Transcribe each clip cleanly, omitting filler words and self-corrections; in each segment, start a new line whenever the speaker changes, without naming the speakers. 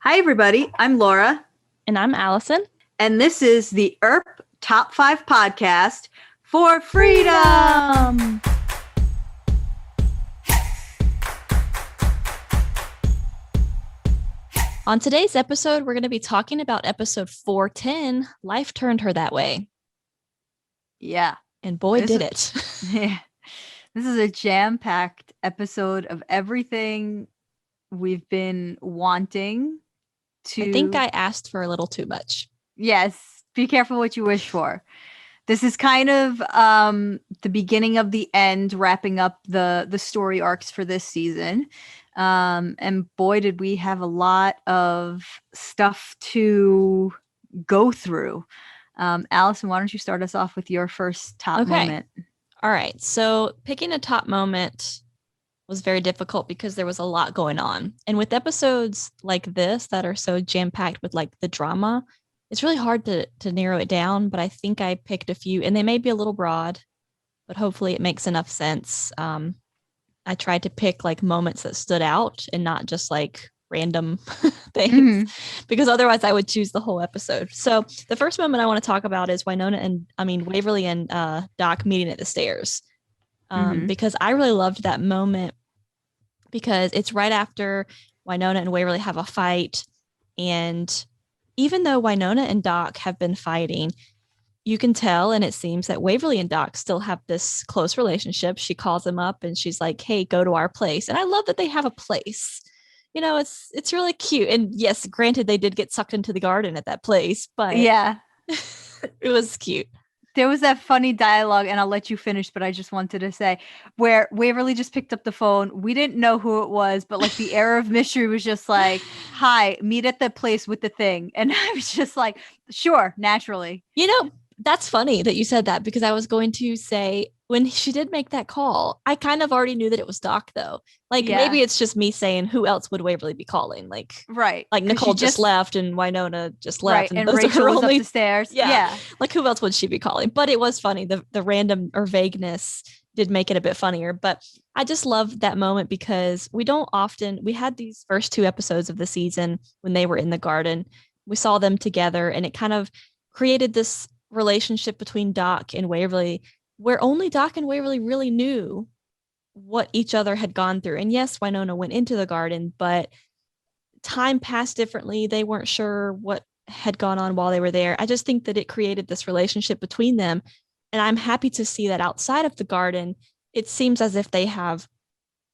Hi, everybody. I'm Laura,
And I'm Allison.
and this is the Earp Top 5 podcast for freedom.
Freedom! On today's episode, we're going to be talking about episode 410, Life Turned Her That Way.
Yeah.
And boy,
This
did
is-
it.
Yeah. This is a jam packed episode of everything we've been wanting to.
I think I asked for a little too much.
Yes. Be careful what you wish for. This is kind of the beginning of the end, wrapping up the story arcs for this season. And boy, did we have a lot of stuff to go through. Allison, why don't you start us off with your first top moment?
All right. So picking a top moment was very difficult because there was a lot going on. And with episodes like this that are so jam-packed with like the drama, it's really hard to narrow it down. But I think I picked a few, and they may be a little broad, but hopefully it makes enough sense. I tried to pick like moments that stood out and not just like random things, because otherwise I would choose the whole episode. So the first moment I want to talk about is Waverly and Doc meeting at the stairs. Because I really loved that moment because it's right after Wynonna and Waverly have a fight. And even though Wynonna and Doc have been fighting, you can tell, and it seems that Waverly and Doc still have this close relationship. She calls him up and she's like, "Hey, go to our place." And I love that they have a place. You know, it's really cute. And yes, granted, they did get sucked into the garden at that place, but
Yeah.
it was cute.
There was that funny dialogue, and I'll let you finish, but I just wanted to say where Waverly just picked up the phone. We didn't know who it was, but like the air of mystery was just like, "Hi, meet at the place with the thing." And I was just like, sure, naturally.
You know, that's funny that you said that, because I was going to say when she did make that call, I kind of already knew that it was Doc, though. Like maybe it's just me saying, who else would Waverly be calling? Like,
right.
Like Nicole just left and Wynonna just left.
Right. And Rachel was up the stairs. Yeah.
Like who else would she be calling? But it was funny. The random or vagueness did make it a bit funnier. But I just love that moment because we had these first two episodes of the season when they were in the garden. We saw them together and it kind of created this relationship between Doc and Waverly where only Doc and Waverly really knew what each other had gone through. And yes, Wynonna went into the garden, but time passed differently. They weren't sure what had gone on while they were there. I just think that it created this relationship between them. And I'm happy to see that outside of the garden, it seems as if they have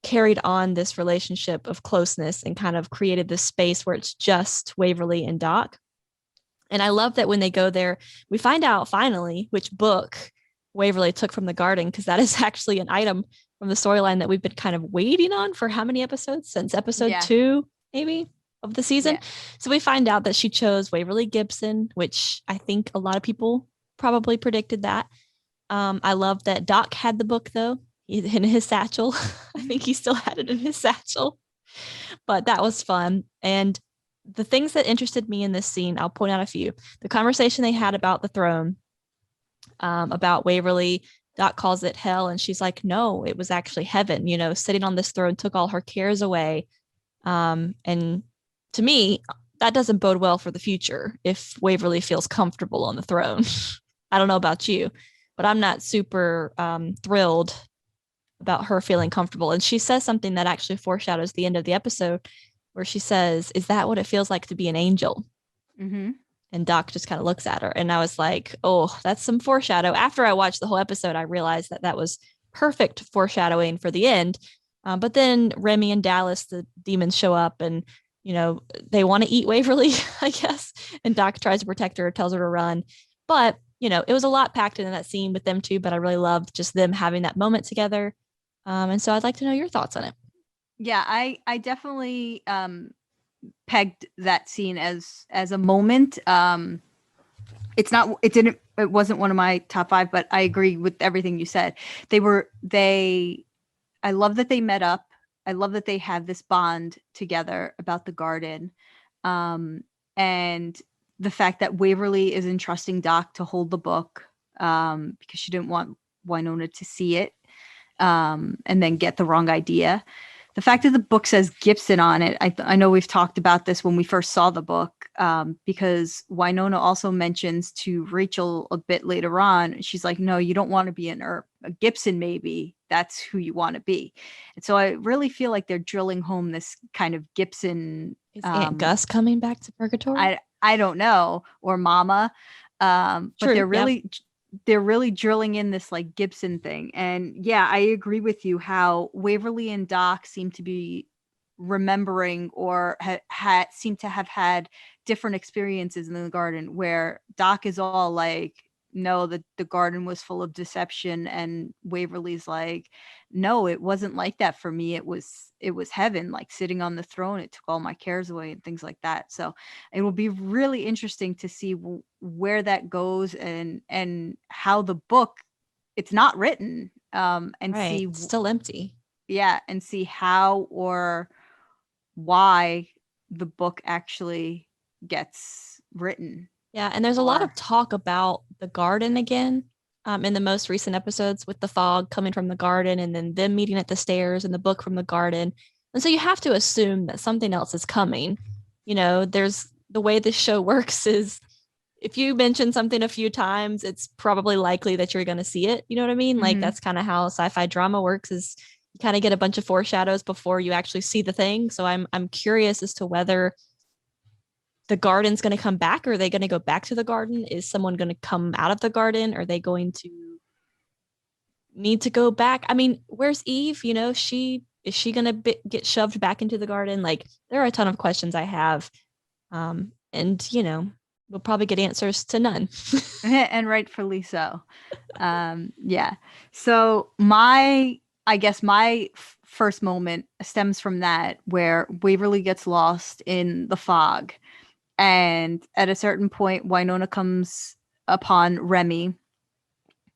carried on this relationship of closeness and kind of created this space where it's just Waverly and Doc. And I love that when they go there, we find out finally which book Waverly took from the garden, because that is actually an item from the storyline that we've been kind of waiting on for how many episodes? Since episode 2, maybe, of the season. Yeah. So we find out that she chose Waverly Gibson, which I think a lot of people probably predicted that. I love that Doc had the book, though, in his satchel. I think he still had it in his satchel. But that was fun. And the things that interested me in this scene, I'll point out a few. The conversation they had about the throne, about Waverly. Doc calls it hell, and she's like, no, it was actually heaven. You know, sitting on this throne took all her cares away. And to me, that doesn't bode well for the future if Waverly feels comfortable on the throne. I don't know about you, but I'm not super thrilled about her feeling comfortable. And she says something that actually foreshadows the end of the episode, where she says, "Is that what it feels like to be an angel?"
Mm-hmm.
And Doc just kind of looks at her. And I was like, oh, that's some foreshadow. After I watched the whole episode, I realized that that was perfect foreshadowing for the end. But then Remy and Dallas, the demons, show up and, you know, they want to eat Waverly, I guess. And Doc tries to protect her, tells her to run. But, you know, it was a lot packed in that scene with them too. But I really loved just them having that moment together. And so I'd like to know your thoughts on it.
Yeah, I definitely pegged that scene as a moment. It wasn't one of my top 5, but I agree with everything you said. I love that they met up. I love that they have this bond together about the garden. And the fact that Waverly is entrusting Doc to hold the book, because she didn't want Wynonna to see it, and then get the wrong idea. The fact that the book says Gibson on it, I know we've talked about this when we first saw the book, because Wynonna also mentions to Rachel a bit later on, she's like, no, you don't want to be an Earp. A Gibson, maybe. That's who you want to be. And so I really feel like they're drilling home this kind of Gibson.
Is Aunt Gus coming back to purgatory?
I don't know, or Mama. But
True,
they're really drilling in this like Gibson thing. And yeah, I agree with you how Waverly and Doc seem to be remembering or seem to have had different experiences in the garden, where Doc is all like, no, the garden was full of deception, and Waverly's like, no, it wasn't like that for me. It was heaven, like sitting on the throne. It took all my cares away and things like that. So it will be really interesting to see where that goes, and how the book, it's not written, and
right.
see,
It's still empty.
yeah, and see how or why the book actually gets written.
Yeah, and there's a lot of talk about the garden again, in the most recent episodes, with the fog coming from the garden and then them meeting at the stairs and the book from the garden. And so you have to assume that something else is coming. There's the way this show works is, if you mention something a few times, it's probably likely that you're going to see it. You know what I mean? Like, that's kind of how sci-fi drama works, is you kind of get a bunch of foreshadows before you actually see the thing. So I'm curious as to whether the garden's going to come back, or are they going to go back to the garden? Is someone going to come out of the garden? Are they going to need to go back? I mean, where's Eve? Is she going to get shoved back into the garden? Like, there are a ton of questions I have. And we'll probably get answers to none.
And rightfully so. Yeah. So I guess my first moment stems from that, where Waverly gets lost in the fog. And at a certain point, Wynonna comes upon Remy,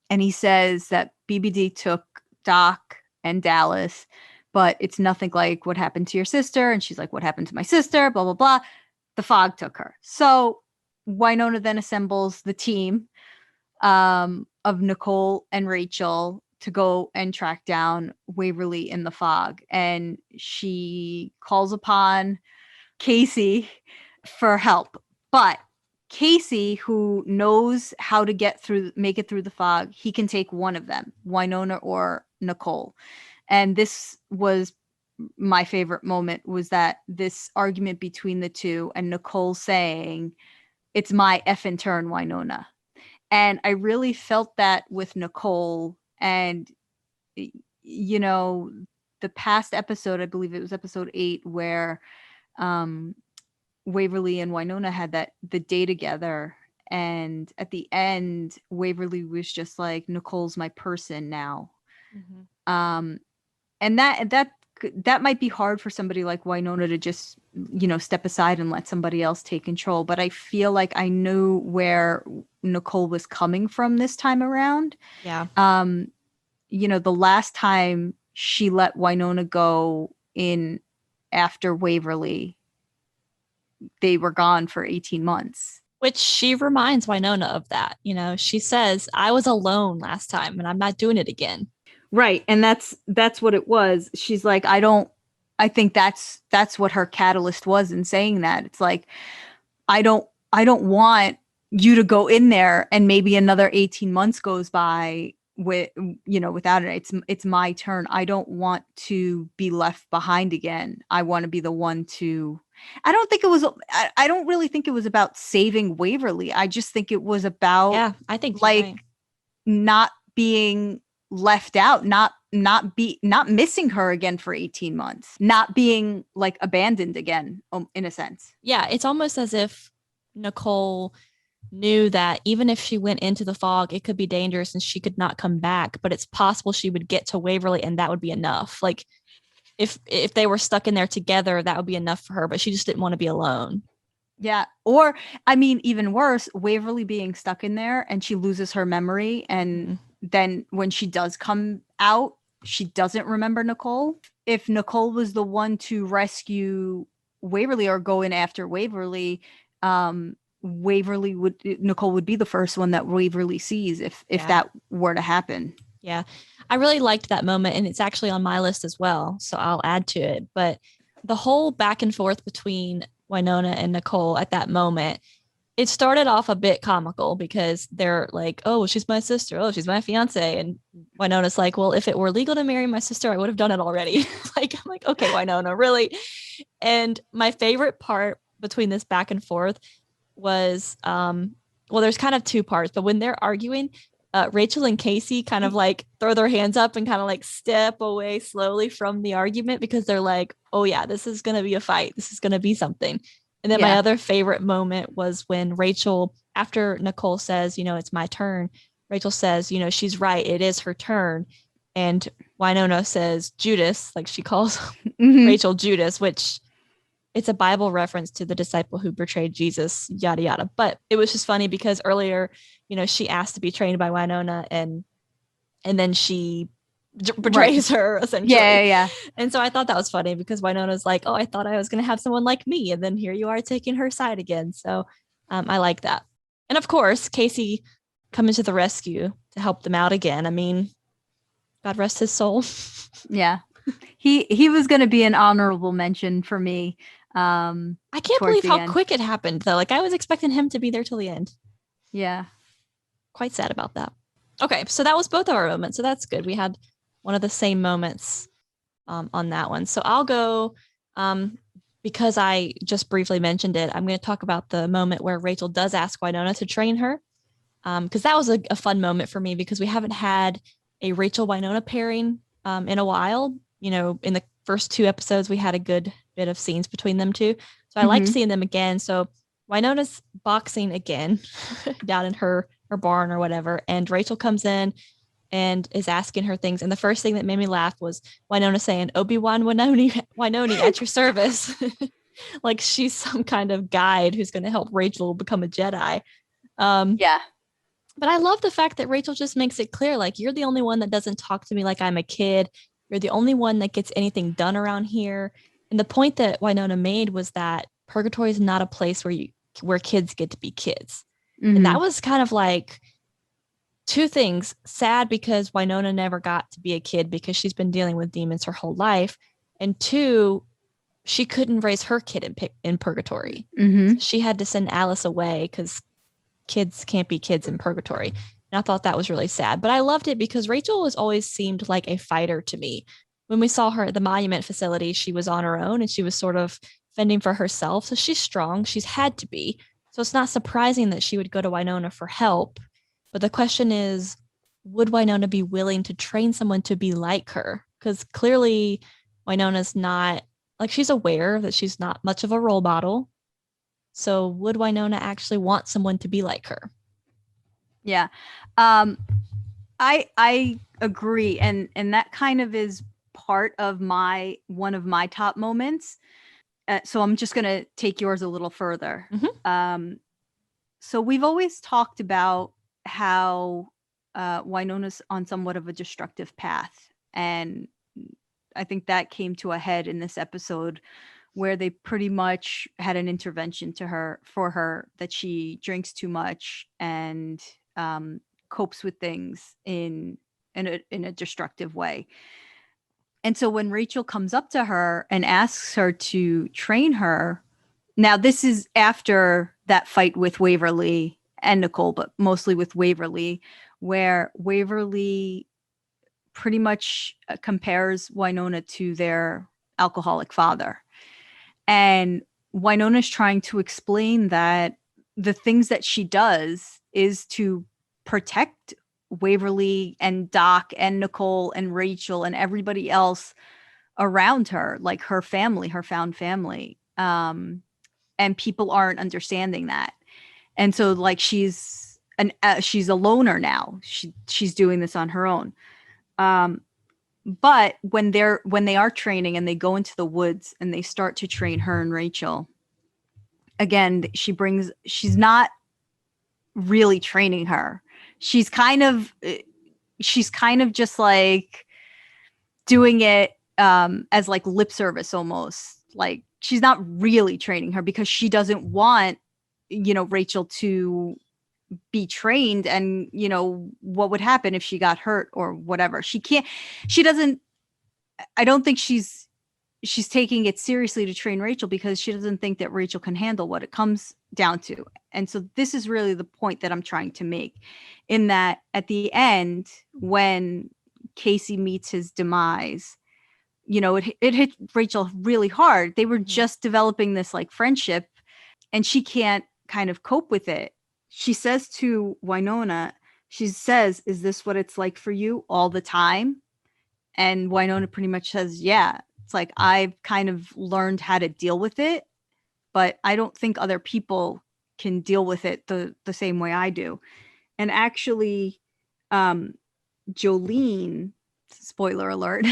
and he says that BBD took Doc and Dallas, but it's nothing like what happened to your sister. And she's like, what happened to my sister? Blah, blah, blah. The fog took her. So Wynonna then assembles the team, of Nicole and Rachel to go and track down Waverly in the fog. And she calls upon Casey for help. But Casey, who knows how to make it through the fog, he can take one of them, Wynonna or Nicole. And this was my favorite moment, was that this argument between the two, and Nicole saying, it's my effing turn, Wynonna. And I really felt that with Nicole. And, the past episode, I believe it was episode 8, where Waverly and Wynonna had the day together. And at the end, Waverly was just like, Nicole's my person now. And that might be hard for somebody like Wynonna to just, step aside and let somebody else take control. But I feel like I knew where Nicole was coming from this time around.
Yeah.
The last time she let Wynonna go in after Waverly, they were gone for 18 months.
Which she reminds Wynonna of that. She says, I was alone last time and I'm not doing it again.
Right. And that's what it was. She's like, I think that's what her catalyst was in saying that. It's like, I don't want you to go in there and maybe another 18 months goes by without it. It's my turn. I don't want to be left behind again. I want to be the one to. I don't really think it was about saving Waverly. I just think it was about,
yeah, I think
like,
right.
Not being left out, not missing her again for 18 months, not being like abandoned again, in a sense.
Yeah, it's almost as if Nicole knew that even if she went into the fog, it could be dangerous and she could not come back, but it's possible she would get to Waverly and that would be enough. Like, if they were stuck in there together, that would be enough for her, but she just didn't want to be alone.
Yeah. Or, I mean, even worse, Waverly being stuck in there and she loses her memory. And then when she does come out, she doesn't remember Nicole. If Nicole was the one to rescue Waverly or go in after Waverly, Nicole would be the first one that Waverly sees if that were to happen.
Yeah. I really liked that moment, and it's actually on my list as well. So I'll add to it. But the whole back and forth between Wynonna and Nicole at that moment, it started off a bit comical because they're like, oh, she's my sister. Oh, she's my fiance. And Wynonna's like, well, if it were legal to marry my sister, I would have done it already. Like, I'm like, okay, Wynonna, really? And my favorite part between this back and forth was well, there's kind of two parts, but when they're arguing, Rachel and Casey kind of like throw their hands up and kind of like step away slowly from the argument because they're like, oh yeah, this is gonna be a fight. This is gonna be something. And then my
Yeah.
other favorite moment was when Rachel, after Nicole says, it's my turn, Rachel says, she's right, it is her turn. And Wynonna says Judas, like she calls
Hmm.
Rachel Judas, which it's a Bible reference to the disciple who betrayed Jesus, yada yada. But it was just funny because earlier, she asked to be trained by Wynonna, and then she
Right.
betrays her
Yeah,
essentially.
yeah,
And so I thought that was funny because Wynonna's like, "Oh, I thought I was going to have someone like me, and then here you are taking her side again." So I like that. And of course, Casey coming to the rescue to help them out again. I mean, God rest his soul.
yeah. He was going to be an honorable mention for me
I can't
towards
believe
the
how
end.
quick it happened though. Like I was expecting him to be there till the end.
Yeah.
Quite sad about that. Okay, so that was both of our moments. So that's good. We had one of the same moments on that one. So I'll go because I just briefly mentioned it. I'm going to talk about the moment where Rachel does ask Wynonna to train her because that was a fun moment for me because we haven't had a Rachel Wynonna pairing in a while. In the first two episodes, we had a good bit of scenes between them two. So I liked
Hmm.
seeing them again. So Wynonna's boxing again down in her barn or whatever, and Rachel comes in and is asking her things. And the first thing that made me laugh was Wynonna saying, Obi-Wan Wynonna at your service. Like she's some kind of guide who's going to help Rachel become a Jedi. Um,
Yeah.
but I love the fact that Rachel just makes it clear, like, you're the only one that doesn't talk to me like I'm a kid. You're the only one that gets anything done around here. And the point that Wynonna made was that purgatory is not a place where kids get to be kids. And that
Hmm.
was kind of like two things: sad because Wynonna never got to be a kid because she's been dealing with demons her whole life, and two, she couldn't raise her kid in purgatory. So
Hmm.
she had to send Alice away because kids can't be kids in purgatory. And I thought that was really sad. But I loved it because Rachel has always seemed like a fighter to me. When we saw her at the monument facility, she was on her own and she was sort of fending for herself. So she's strong. She's had to be. So it's not surprising that she would go to Wynonna for help. But the question is, would Wynonna be willing to train someone to be like her? Because clearly Wynonna's not, like, she's aware that she's not much of a role model. So would Wynonna actually want someone to be like her?
Yeah. Um, I agree, and that kind of is part of my one of my top moments. So I'm just gonna take yours a little further.
Mm-hmm.
So we've always talked about how Wynonna's on somewhat of a destructive path, and I think that came to a head in this episode where they pretty much had an intervention to her for her that she drinks too much and copes with things in a destructive way. And so when Rachel comes up to her and asks her to train her, now this is after that fight with Waverly and Nicole, but mostly with Waverly, where Waverly pretty much compares Wynonna to their alcoholic father. And Wynonna's trying to explain that the things that she does is to protect Waverly and Doc and Nicole and Rachel and everybody else around her, like her family, her found family. And people aren't understanding that. And so like she's a loner now. She's doing this on her own. Um, but when they are training and they go into the woods and they start to train her and Rachel, again, she's not really training her. She's kind of just like doing it as like lip service almost. Like she's not really training her because she doesn't want, Rachel to be trained, and what would happen if she got hurt or whatever. She doesn't, I don't think she's taking it seriously to train Rachel, because she doesn't think that Rachel can handle what it comes down to. And so this is really the point that I'm trying to make, in that at the end, when Casey meets his demise, it hit Rachel really hard. They were just developing this like friendship, and she can't kind of cope with it. She says to Wynonna, she says, "Is this what it's like for you all the time?" And Wynonna pretty much says, "Yeah, it's like I've kind of learned how to deal with it, but I don't think other people can deal with it the same way I do." And actually, Jolene, spoiler alert,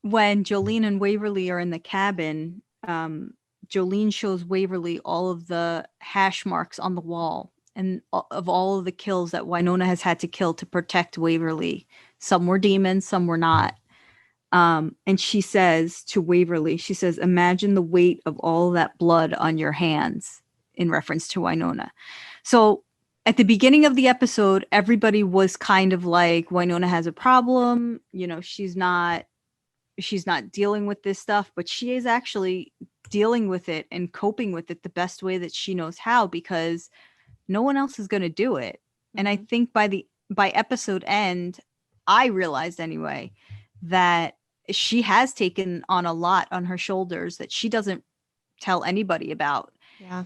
when Jolene and Waverly are in the cabin, Jolene shows Waverly all of the hash marks on the wall, and of all of the kills that Wynonna has had to kill to protect Waverly. Some were demons, some were not. And she says to Waverly, she says, "Imagine the weight of all that blood on your hands," in reference to Wynonna. So at the beginning of the episode, everybody was kind of like, Wynonna has a problem. She's not dealing with this stuff, but she is actually dealing with it and coping with it the best way that she knows how, because no one else is going to do it. Mm-hmm. And I think by episode end, I realized anyway that she has taken on a lot on her shoulders that she doesn't tell anybody about.
Yeah.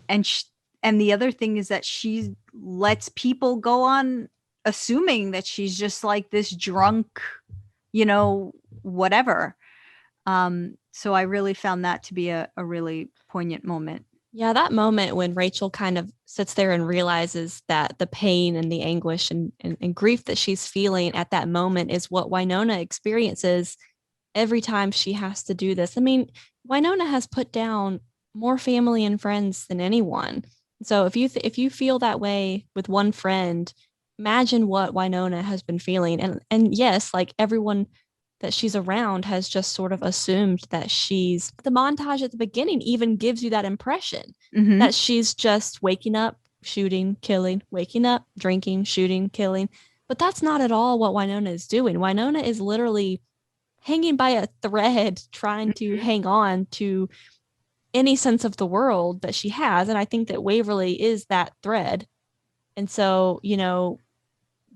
And the other thing is that she lets people go on assuming that she's just like this drunk, whatever. So I really found that to be a really poignant moment.
Yeah, that moment when Rachel kind of sits there and realizes that the pain and the anguish and grief that she's feeling at that moment is what Wynonna experiences every time she has to do this. I mean, Wynonna has put down more family and friends than anyone. So if you feel that way with one friend, imagine what Wynonna has been feeling. And yes, like everyone that she's around has just sort of assumed that the montage at the beginning even gives you that impression that she's just waking up, shooting, killing, waking up, drinking, shooting, killing. But that's not at all what Wynonna is doing. Wynonna is literally hanging by a thread, trying to hang on to any sense of the world that she has. And I think that Waverly is that thread. And so,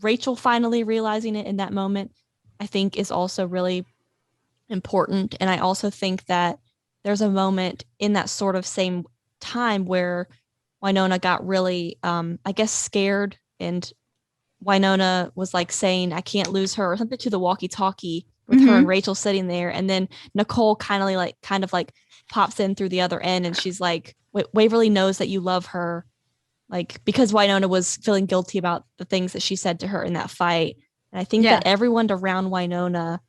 Rachel finally realizing it in that moment, I think is also really important. And I also think that there's a moment in that sort of same time where Wynonna got really, I guess, scared, and Wynonna was like saying, "I can't lose her," or something to the walkie-talkie with her and Rachel sitting there. And then Nicole kind of like pops in through the other end, and she's like, Waverly knows that you love her, like, because Wynonna was feeling guilty about the things that she said to her in that fight. And I think that everyone around Wynonna,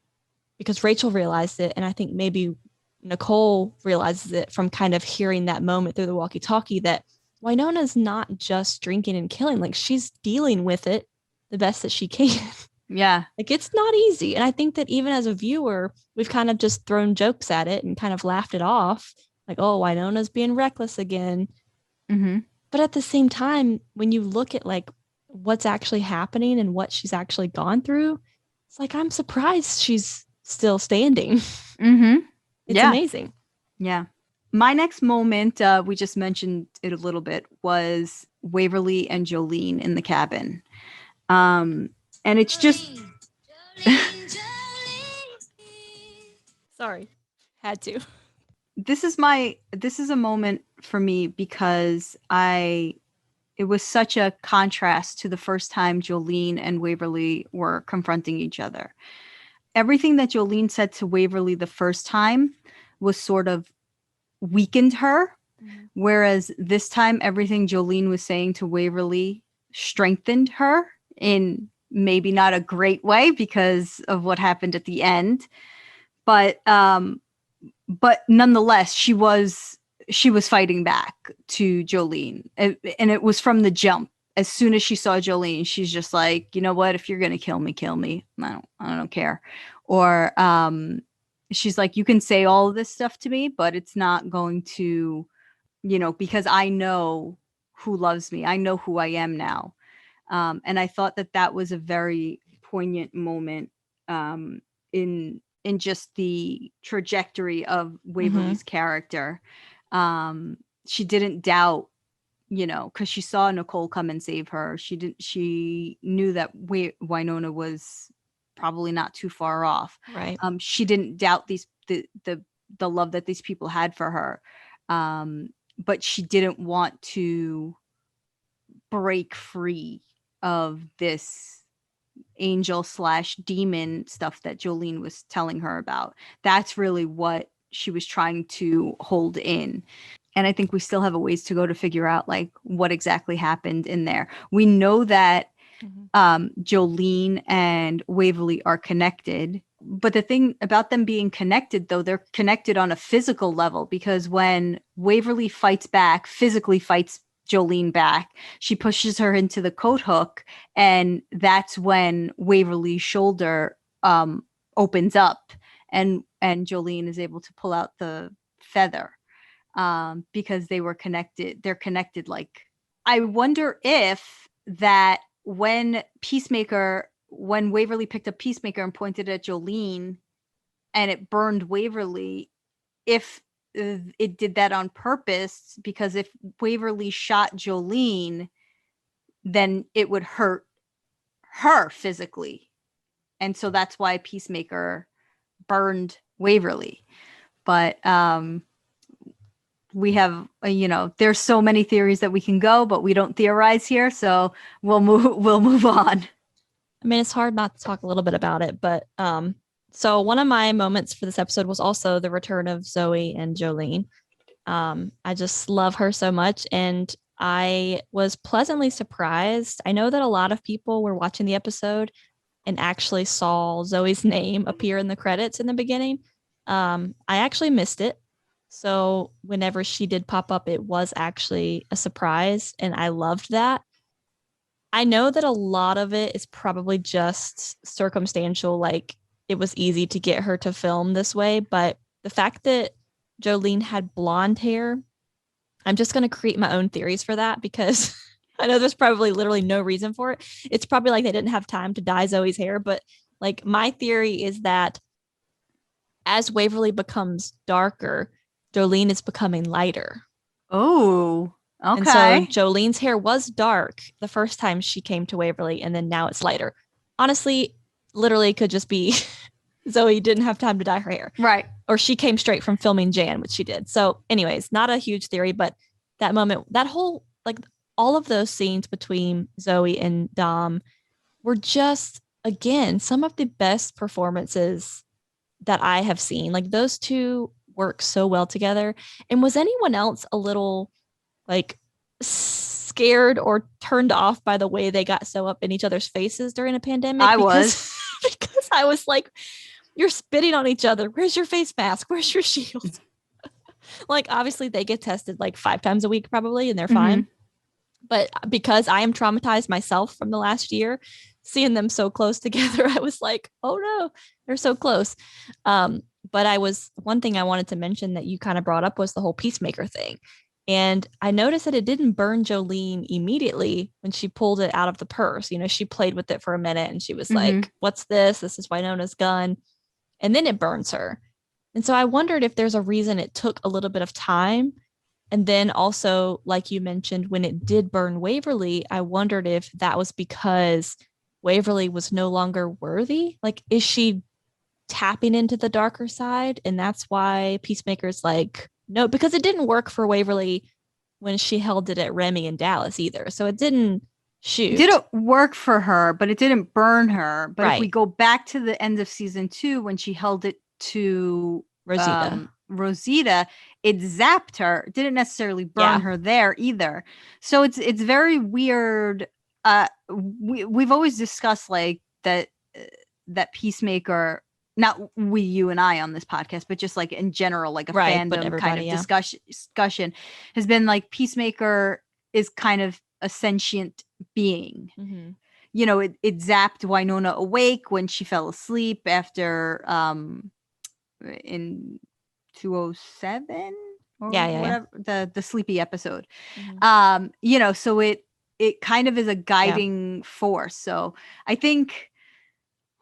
because Rachel realized it, and I think maybe Nicole realizes it from kind of hearing that moment through the walkie-talkie, that Wynonna's not just drinking and killing, like she's dealing with it the best that she can.
Yeah.
Like it's not easy. And I think that even as a viewer, we've kind of just thrown jokes at it and kind of laughed it off. Like, oh, Wynonna's being reckless again. But at the same time, when you look at like what's actually happening and what she's actually gone through, it's like, I'm surprised she's still standing. It's amazing.
Yeah. My next moment, we just mentioned it a little bit, was Waverly and Jolene in the cabin. And it's just...
Sorry. Had to.
This is a moment for me because it was such a contrast to the first time Jolene and Waverly were confronting each other. Everything that Jolene said to Waverly the first time was sort of weakened her, whereas this time everything Jolene was saying to Waverly strengthened her in maybe not a great way because of what happened at the end, but nonetheless she was fighting back to Jolene, and it was from the jump. As soon as she saw Jolene, she's just like, you know what, if you're gonna kill me, I don't care. Or she's like, you can say all of this stuff to me, but it's not going to, because I know who loves me. I know who I am now. And I thought that was a very poignant moment in just the trajectory of Waverly's character. She didn't doubt, because she saw Nicole come and save her. She knew that Wynonna was probably not too far off.
Right.
She didn't doubt the love that these people had for her. But she didn't want to break free of this angel/demon stuff that Jolene was telling her about. That's really what she was trying to hold in. And I think we still have a ways to go to figure out like what exactly happened in there. We know that Jolene and Waverly are connected. But the thing about them being connected, though, they're connected on a physical level, because when Waverly fights back, physically fights Jolene back, she pushes her into the coat hook, and that's when Waverly's shoulder opens up, and Jolene is able to pull out the feather because they were connected. They're connected. Like, I wonder if that when Waverly picked up Peacemaker and pointed at Jolene and it burned Waverly, if it did that on purpose, because if Waverly shot Jolene, then it would hurt her physically. And so that's why Peacemaker burned Waverly. But we have, there's so many theories that we can go, but we don't theorize here, so we'll move on.
I mean, it's hard not to talk a little bit about it, but so one of my moments for this episode was also the return of Zoe and Jolene. I just love her so much, and I was pleasantly surprised. I know that a lot of people were watching the episode and actually saw Zoe's name appear in the credits in the beginning. I actually missed it. So whenever she did pop up, it was actually a surprise, and I loved that. I know that a lot of it is probably just circumstantial, like it was easy to get her to film this way, but the fact that Jolene had blonde hair, I'm just going to create my own theories for that, because I know there's probably literally no reason for it. It's probably like they didn't have time to dye Zoe's hair, but like my theory is that as Waverly becomes darker, Jolene is becoming lighter.
Oh, okay.
And so Jolene's hair was dark the first time she came to Waverly, and then now it's lighter. Honestly, literally could just be Zoe didn't have time to dye her hair.
Right.
Or she came straight from filming Jan, which she did. So anyways, not a huge theory, but that moment, that whole, like all of those scenes between Zoe and Dom were just, again, some of the best performances that I have seen. Like those two work so well together. And was anyone else a little like scared or turned off by the way they got so up in each other's faces during a pandemic?
I was.
Because I was like, you're spitting on each other. Where's your face mask? Where's your shield? Like, obviously they get tested like 5 times a week probably, and they're fine. But because I am traumatized myself from the last year, seeing them so close together, I was like, oh no, they're so close. But one thing I wanted to mention that you kind of brought up was the whole Peacemaker thing. And I noticed that it didn't burn Jolene immediately when she pulled it out of the purse. She played with it for a minute and she was like, what's this? This is Wynonna's gun. And then it burns her. And so I wondered if there's a reason it took a little bit of time. And then also, like you mentioned, when it did burn Waverly, I wondered if that was because Waverly was no longer worthy. Like, is she tapping into the darker side? And that's why Peacemaker's like, no, because it didn't work for Waverly when she held it at Remy and Dallas either. So it didn't shoot.
It didn't work for her, but it didn't burn her. But
Right.
if we go back to the end of season 2, when she held it to Rosita, it zapped her. It didn't necessarily burn her there either. So it's very weird. We've always discussed like that Peacemaker, not you and I on this podcast, but just like in general, like a fandom kind of discussion has been like Peacemaker is kind of a sentient being. It zapped Wynonna awake when she fell asleep after in 207 or
Yeah.
whatever, the sleepy episode.
Mhm.
So it kind of is a
Yeah.
guiding force. So I think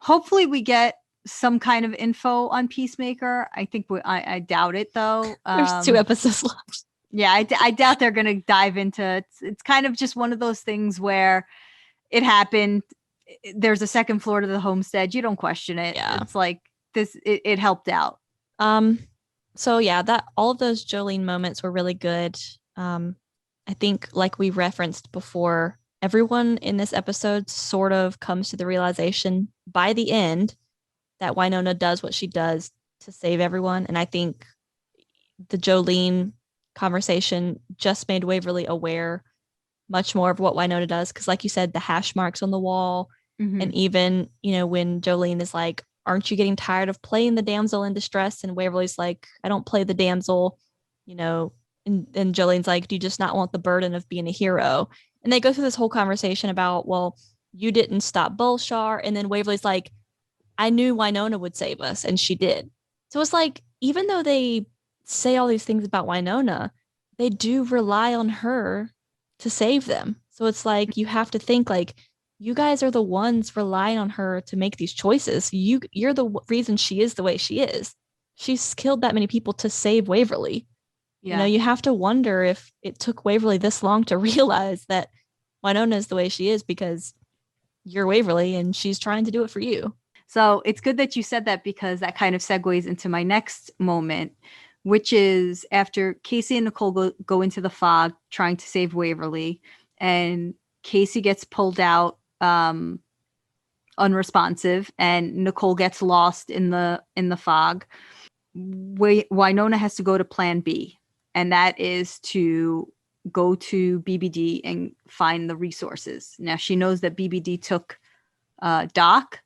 hopefully we get some kind of info on Peacemaker. I think I doubt it though.
There's 2 episodes left.
Yeah, I doubt they're gonna dive into it. It's kind of just one of those things where it happened. There's a second floor to the homestead. You don't question it.
Yeah.
It's like this. It helped out.
So yeah, that all of those Jolene moments were really good. I think like we referenced before, everyone in this episode sort of comes to the realization by the end that Wynonna does what she does to save everyone. And I think the Jolene conversation just made Waverly aware much more of what Wynonna does. Cause like you said, the hash marks on the wall, and even, when Jolene is like, aren't you getting tired of playing the damsel in distress? And Waverly's like, I don't play the damsel, and Jolene's like, do you just not want the burden of being a hero? And they go through this whole conversation about, well, you didn't stop Bulshar. And then Waverly's like, I knew Wynonna would save us, and she did. So it's like, even though they say all these things about Wynonna, they do rely on her to save them. So it's like, you have to think like, you guys are the ones relying on her to make these choices. You're the reason she is the way she is. She's killed that many people to save Waverly.
Yeah.
You have to wonder if it took Waverly this long to realize that Wynonna is the way she is because you're Waverly and she's trying to do it for you.
So it's good that you said that, because that kind of segues into my next moment, which is after Casey and Nicole go into the fog trying to save Waverly, and Casey gets pulled out unresponsive, and Nicole gets lost in the fog. Wynonna has to go to plan B, and that is to go to BBD and find the resources. Now she knows that BBD took Doc,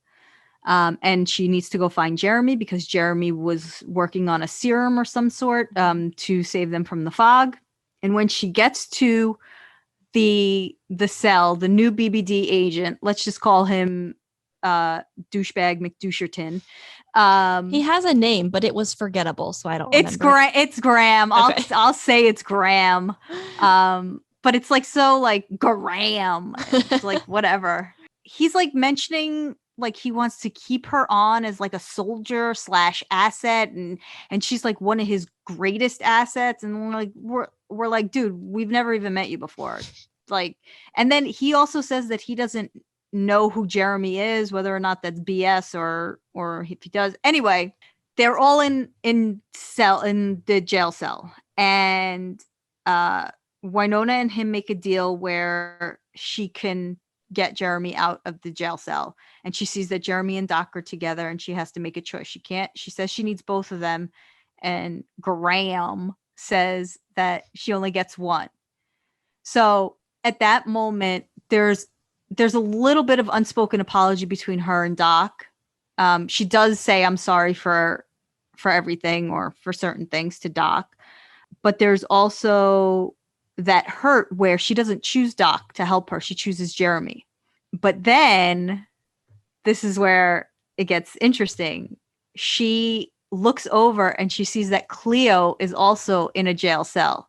and she needs to go find Jeremy because Jeremy was working on a serum or some sort to save them from the fog. And when she gets to the cell, the new BBD agent, let's just call him douchebag McDoucherton.
He has a name, but it was forgettable, so I don't
remember. It's Graham. Okay. I'll say it's Graham. But it's like so like Graham. It's like whatever. He's like mentioning like he wants to keep her on as like a soldier / asset, and she's like one of his greatest assets, and we're like, dude, we've never even met you before. Like, and then he also says that he doesn't know who Jeremy is, whether or not that's BS or if he does. Anyway, they're all in the jail cell, and Wynonna and him make a deal where she can get Jeremy out of the jail cell, and she sees that Jeremy and Doc are together, and she has to make a choice. She says she needs both of them, and Graham says that she only gets one. So at that moment, there's a little bit of unspoken apology between her and Doc. She does say, I'm sorry for everything or for certain things to Doc, but there's also that hurt where she doesn't choose Doc to help her. She chooses Jeremy. But then this is where it gets interesting. She looks over and she sees that Cleo is also in a jail cell.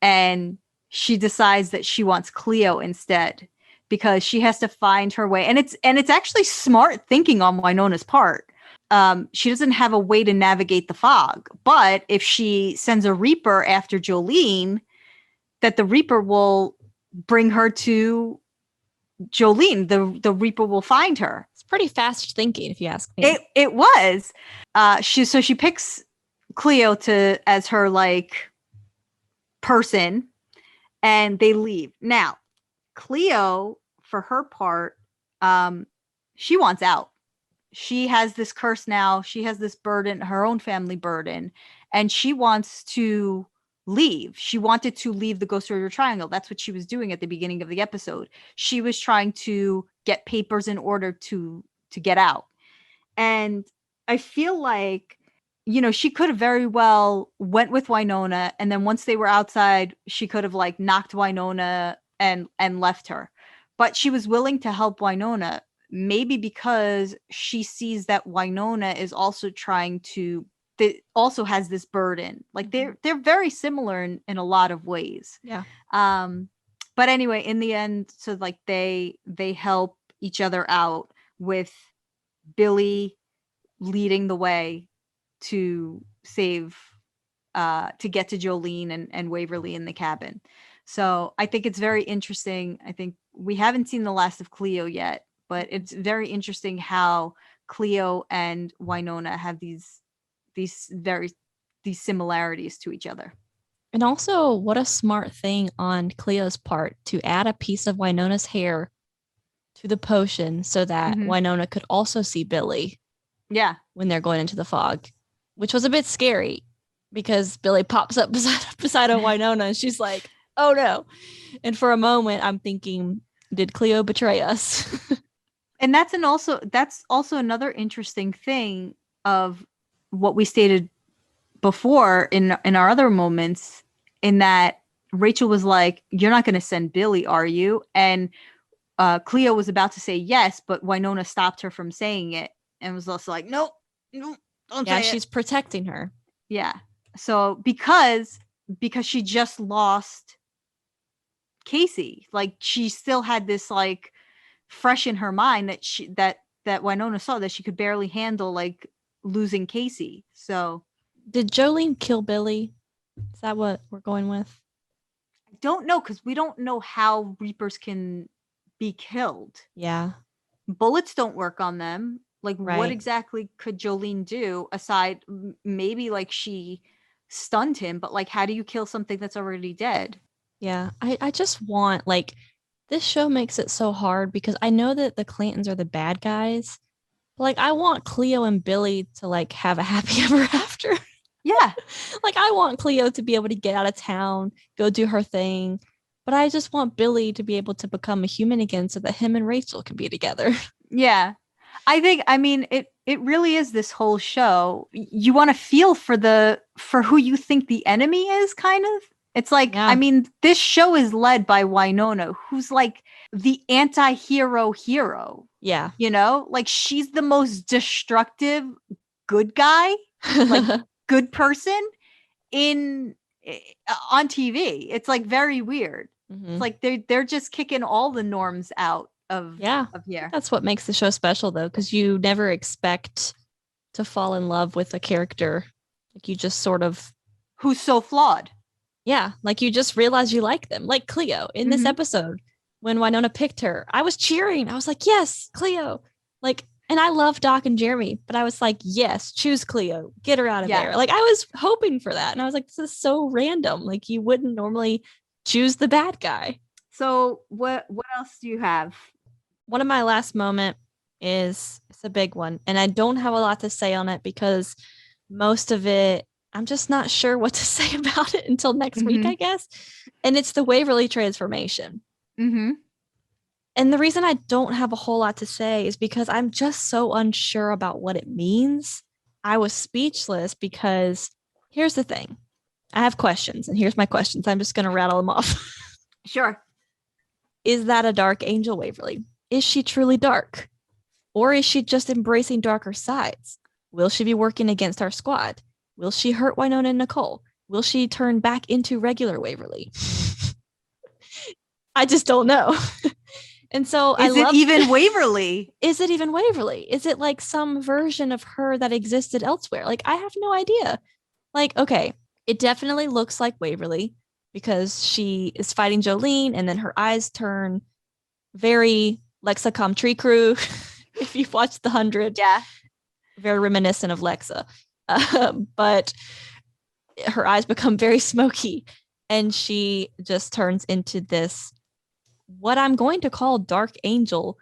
And she decides that she wants Cleo instead because she has to find her way. And it's actually smart thinking on Wynonna's part. She doesn't have a way to navigate the fog. But if she sends a Reaper after Jolene, that the Reaper will bring her to Jolene. The Reaper will find her.
It's pretty fast thinking, if you ask me.
It was. She picks Cleo as her like person, and they leave. Now, Cleo, for her part, she wants out. She has this curse now. She has this burden, her own family burden, and she wants to leave. She wanted to leave the Ghost River Triangle. That's what she was doing at the beginning of the episode. She was trying to get papers in order to get out. And I feel like, she could have very well went with Wynonna, and then once they were outside, she could have like knocked Wynonna and left her. But she was willing to help Wynonna, maybe because she sees that Wynonna is also trying to that also has this burden. Like they're very similar in a lot of ways.
Yeah.
But anyway, in the end, so like they help each other out with Billy leading the way to save to get to Jolene and Waverly in the cabin. So I think it's very interesting. I think we haven't seen the last of Cleo yet, but it's very interesting how Cleo and Wynonna have these similarities to each other.
And also, what a smart thing on Cleo's part to add a piece of Wynonna's hair to the potion so that Wynonna could also see Billy.
Yeah.
When they're going into the fog, which was a bit scary because Billy pops up beside a Wynonna and she's like, oh no. And for a moment, I'm thinking, did Cleo betray us?
And that's also another interesting thing of what we stated before in our other moments, in that Rachel was like, you're not going to send Billy, are you? And Cleo was about to say yes, but Wynonna stopped her from saying it and was also like, nope, don't say it.
She's protecting her.
Yeah. So because she just lost Casey, like she still had this like fresh in her mind that Wynonna saw, that she could barely handle like losing Casey. So
did Jolene kill Billy? Is that what we're going with?
I don't know, because we don't know how Reapers can be killed.
Yeah.
Bullets don't work on them. Like, what exactly could Jolene do aside maybe like she stunned him, but like how do you kill something that's already dead?
Yeah. I just want, like, this show makes it so hard because I know that the Clantons are the bad guys. But, like, I want Cleo and Billy to like have a happy ever after.
Yeah.
Like, I want Cleo to be able to get out of town, go do her thing. But I just want Billy to be able to become a human again so that him and Rachel can be together.
Yeah. I mean, it really is this whole show. You want to feel for who you think the enemy is, kind of. It's like, I mean, this show is led by Wynonna, who's like the anti-hero hero.
Yeah.
You know, like she's the most destructive good guy, like good person on TV. It's like very weird. It's like they're just kicking all the norms out of here.
That's what makes the show special, though, because you never expect to fall in love with a character. Like, you just sort of,
who's so flawed.
Yeah, like you just realize you like them. Like Cleo in this episode, when Wynonna picked her, I was cheering. I was like, yes, Cleo. Like, and I love Doc and Jeremy, but I was like, yes, choose Cleo. Get her out of there. Like, I was hoping for that. And I was like, this is so random. Like, you wouldn't normally choose the bad guy.
So what else do you have?
One of my last moment is, it's a big one. And I don't have a lot to say on it because most of it, I'm just not sure what to say about it until next week, I guess. And it's the Waverly transformation. And the reason I don't have a whole lot to say is because I'm just so unsure about what it means. I was speechless because here's the thing. I have questions, and here's my questions. I'm just going to rattle them off.
Sure.
Is that a dark angel, Waverly? Is she truly dark? Or is she just embracing darker sides? Will she be working against our squad? Will she hurt Wynonna and Nicole? Will she turn back into regular Waverly? I just don't know. And so
Is it even Waverly?
Is it even Waverly? Is it like some version of her that existed elsewhere? Like, I have no idea. Like, okay, it definitely looks like Waverly because she is fighting Jolene and then her eyes turn very Lexicom Tree Crew. If you've watched The 100.
Yeah.
Very reminiscent of Lexa. But her eyes become very smoky and she just turns into this, what I'm going to call dark angel.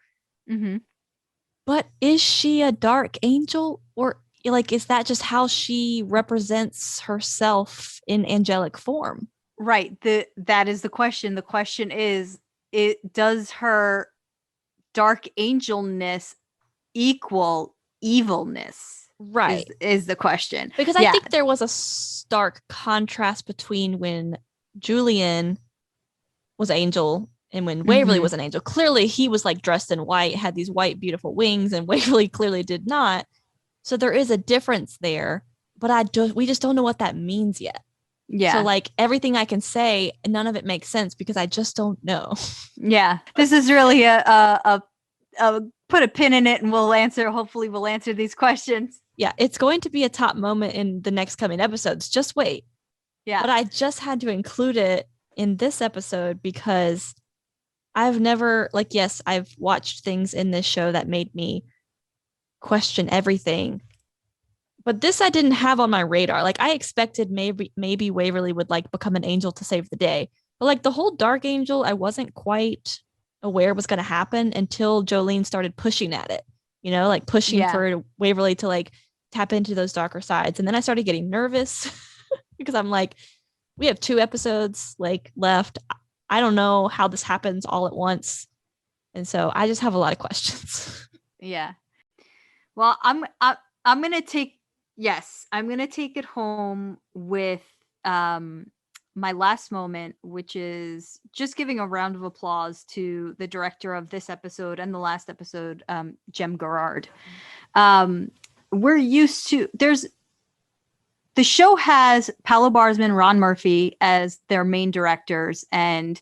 But is she a dark angel, or like, is that just how she represents herself in angelic form?
Right. That is the question. The question is, does her dark angelness equal evilness?
Right.
Is the question.
Because I think there was a stark contrast between when Julian was angel and when Waverly was an angel. Clearly he was like dressed in white, had these white beautiful wings, and Waverly clearly did not. So there is a difference there. but we just don't know what that means yet. So
Yeah.
like everything I can say, none of it makes sense because I just don't know.
Yeah. This is really a put a pin in it and hopefully we'll answer these questions.
Yeah, it's going to be a top moment in the next coming episodes. Just wait.
Yeah.
But I just had to include it in this episode because I've never, like, yes, I've watched things in this show that made me question everything. But this I didn't have on my radar. Like I expected maybe Waverly would like become an angel to save the day. But like the whole Dark Angel, I wasn't quite aware was going to happen until Jolene started pushing at it. Like pushing
Yeah.
for Waverly to like tap into those darker sides. And then I started getting nervous because I'm like, we have 2 episodes like left. I don't know how this happens all at once. And so I just have a lot of questions.
Yeah. Well, I'm going to take it home with my last moment, which is just giving a round of applause to the director of this episode and the last episode, Jem Gerard. We're used to the show has Paolo Barsman, Ron Murphy as their main directors, and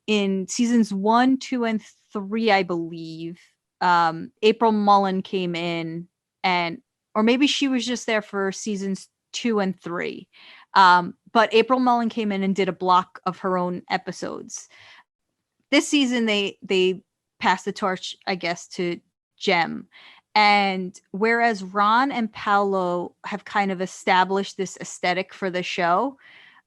in seasons 1, 2, and 3, I believe, April Mullen came in, or maybe she was just there for seasons 2 and 3. But April Mullen came in and did a block of her own episodes. This season, they passed the torch, I guess, to Jem. And whereas Ron and Paolo have kind of established this aesthetic for the show,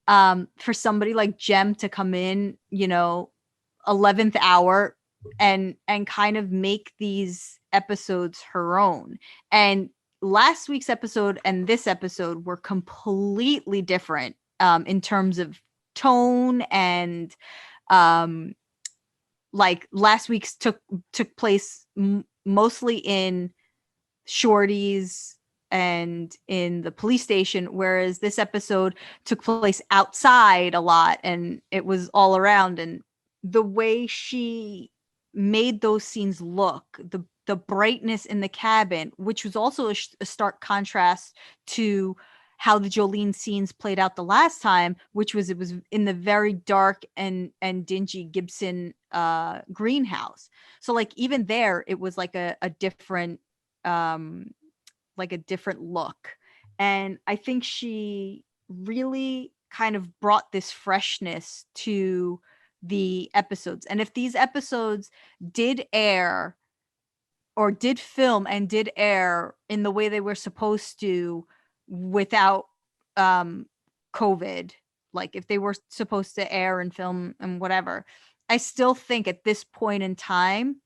for somebody like Jem to come in, 11th hour and kind of make these episodes her own. And last week's episode and this episode were completely different in terms of tone and like last week's took place mostly in Shorty's and in the police station, whereas this episode took place outside a lot and it was all around. And the way she made those scenes look, the brightness in the cabin, which was also a stark contrast to how the Jolene scenes played out the last time, which was it was in the very dark and dingy Gibson greenhouse. So like even there, it was like a different like a different look. And I think she really kind of brought this freshness to the episodes. And if these episodes did air or did film and did air in the way they were supposed to without COVID, like if they were supposed to air and film and whatever, I still think at this point in time,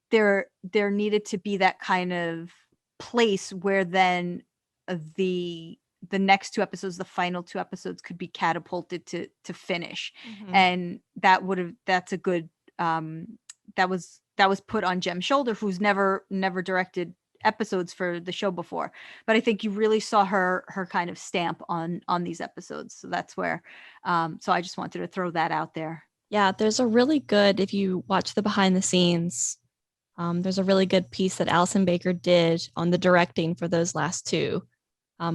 there needed to be that kind of place where then the next 2 episodes, the final 2 episodes could be catapulted to finish.
Mm-hmm.
And that's a good that was put on Jem's shoulder, who's never directed episodes for the show before. But I think you really saw her kind of stamp on these episodes. So that's where so I just wanted to throw that out there.
Yeah, there's a really good, if you watch the behind the scenes, there's a really good piece that Allison Baker did on the directing for those last 2,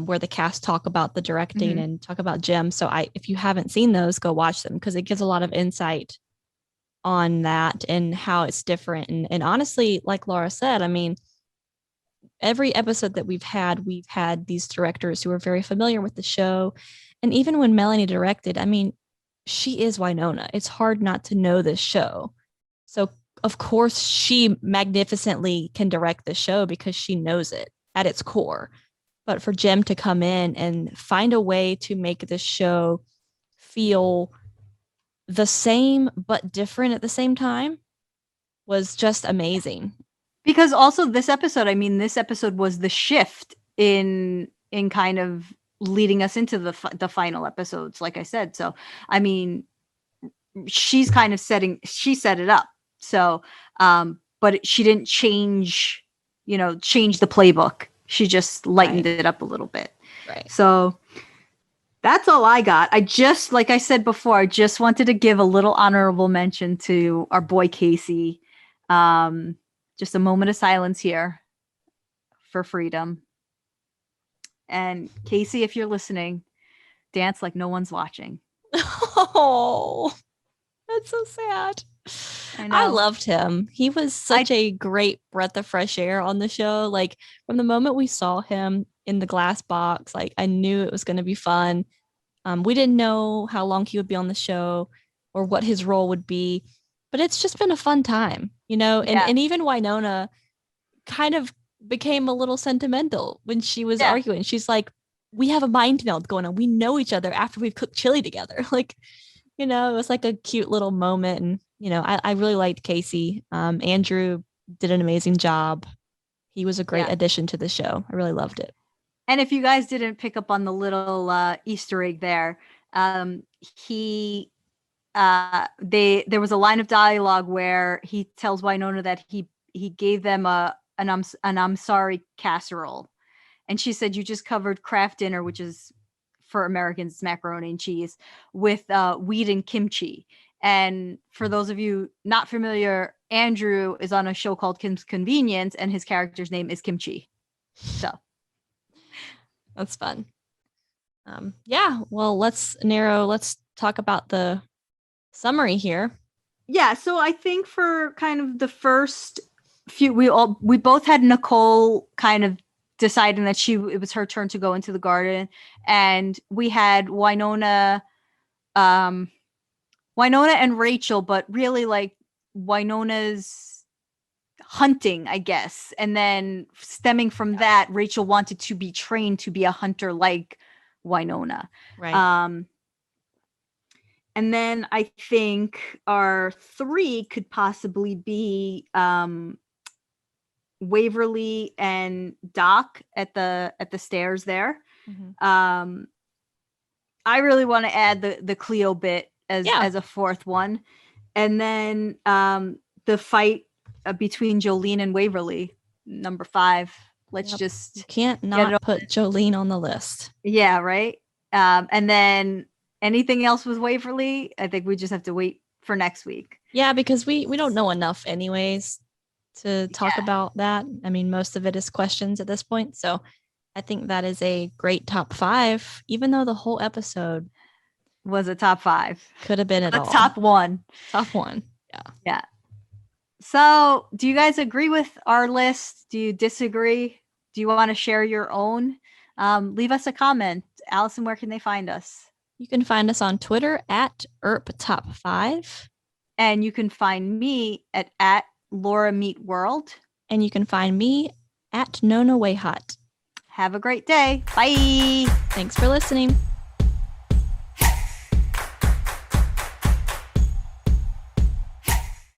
where the cast talk about the directing and talk about Jem. So if you haven't seen those, go watch them because it gives a lot of insight on that and how it's different. And honestly, like Laura said, I mean, every episode that we've had these directors who are very familiar with the show. And even when Melanie directed, I mean, she is Wynonna. It's hard not to know this show. So of course she magnificently can direct the show because she knows it at its core. But for Jem to come in and find a way to make this show feel the same but different at the same time was just amazing.
Because also this episode, I mean, this episode was the shift in kind of leading us into the final episodes, like I said. So, I mean, she set it up. So, but she didn't change the playbook. She just lightened it up a little bit.
Right.
So that's all I got. Like I said before, I just wanted to give a little honorable mention to our boy Casey. Just a moment of silence here for freedom. And Casey, if you're listening, dance like no one's watching.
Oh, that's so sad. I loved him. He was such a great breath of fresh air on the show. Like from the moment we saw him in the glass box, like I knew it was going to be fun. We didn't know how long he would be on the show or what his role would be, but it's just been a fun time, you know? And even Wynonna kind of became a little sentimental when she was arguing. She's like, we have a mind meld going on. We know each other after we've cooked chili together. Like, you know, it was like a cute little moment. And, you know, I really liked Casey. Andrew did an amazing job. He was a great addition to the show. I really loved it.
And if you guys didn't pick up on the little Easter egg there, there was a line of dialogue where he tells Wynonna that he gave them an I'm sorry casserole, and she said, you just covered Kraft dinner, which is for Americans macaroni and cheese, with wheat and kimchi. And for those of you not familiar, Andrew is on a show called Kim's Convenience, and his character's name is Kimchi. So
that's fun. Well, let's talk about the summary here.
Yeah, so I think for kind of the first few, we both had Nicole kind of deciding that it was her turn to go into the garden, and we had Wynonna and Rachel, but really like Wynonna's hunting, I guess. And then stemming from that, Rachel wanted to be trained to be a hunter like Wynonna.
Right.
And then I think our 3 could possibly be Waverly and Doc at the stairs there. Mm-hmm. I really want to add the Cleo bit as a 4th one. And then the fight between Jolene and Waverly, number 5. Let's just
you can't not put Jolene on the list.
Yeah, right. And then anything else with Waverly, I think we just have to wait for next week.
Yeah, because we don't know enough anyways to talk about that. I mean, most of it is questions at this point. So I think that is a great top 5, even though the whole episode
was a top 5.
Could have been at all.
Top 1.
Top 1. Yeah.
Yeah. So do you guys agree with our list? Do you disagree? Do you want to share your own? Leave us a comment. Allison, where can they find us?
You can find us on Twitter at ERP-Top5.
And you can find me at Laura Meet World.
And you can find me at Nona Way Hot.
Have a great day. Bye.
Thanks for listening.